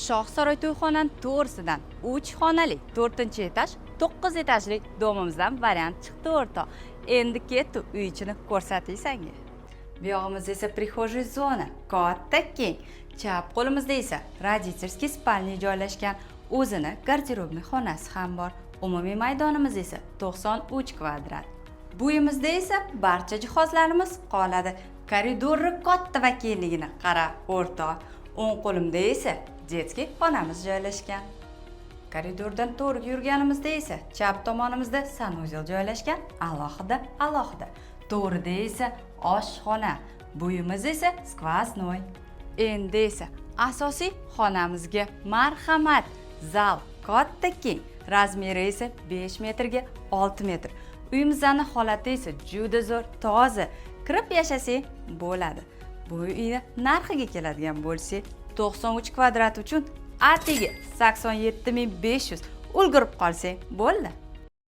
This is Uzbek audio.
Shohsaroy to'yxonani to'g'risidan 3 xonali 4-etaj 9 etajli domimizdan variant chiqdi o'rtoq. Endi ketdi uy ichini ko'rsatay senga. Bu yog'imizda esa prixожий zona, katta keng. Chap qo'limizda esa родительский spalni joylashgan, o'zini garderobli xonasi ham bor. Umumiy maydonimiz esa 93 kvadrat. Bu uyimizda esa barcha jihozlarimiz qoladi. Koridorni katta va kengligini qara o'rtoq. O'ng qo'limda esa детский xonamiz joylashgan. Koridordan to'g'ri yurganimizda esa chap tomonimizda sanuzel joylashgan, alohida. To'g'rida esa oshxona, bu uyimiz esa skvasnoy. Endi esa asosiy xonamizga marhamat. Zal katta keng, razmeri esa 5 metrga 6 metr. Uyimizning holati esa juda zo'r, toza. Kirib yashasang bo'ladi. Bu uyni narxiga keladigan bo'lsak, 93 kvadrat uchun atigi 87500 ulgurib qolsang bo'ldi.